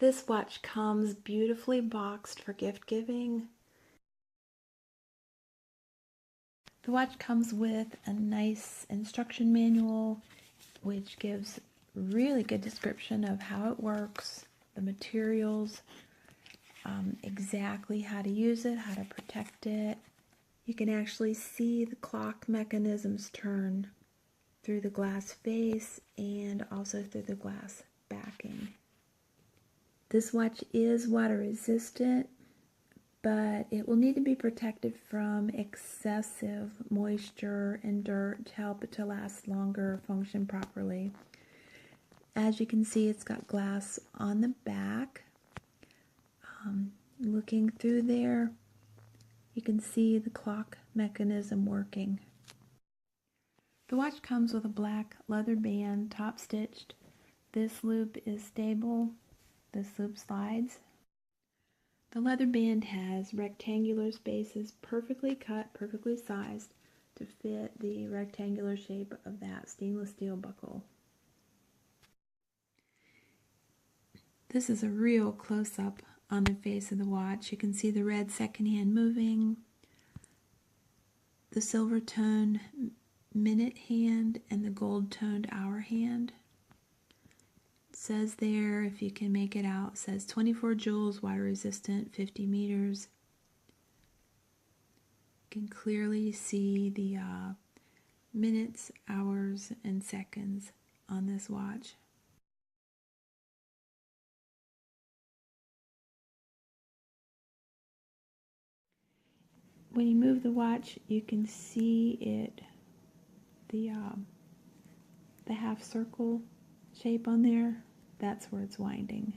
This watch comes beautifully boxed for gift giving. The watch comes with a nice instruction manual which gives really good description of how it works, the materials, exactly how to use it, how to protect it. You can actually see the clock mechanisms turn through the glass face and also through the glass backing. This watch is water resistant, but it will need to be protected from excessive moisture and dirt to help it to last longer, function properly. As you can see, it's got glass on the back. Looking through there, you can see the clock mechanism working. The watch comes with a black leather band, top stitched. This loop is stable. This loop slides. The leather band has rectangular spaces perfectly cut, perfectly sized to fit the rectangular shape of that stainless steel buckle. This is a real close-up on the face of the watch. You can see the red second hand moving, the silver toned minute hand, and the gold toned hour hand. It says there, if you can make it out, it says 24 joules, water resistant, 50 meters. You can clearly see the minutes, hours, and seconds on this watch. When you move the watch, you can see it, the half circle shape on there, that's where it's winding.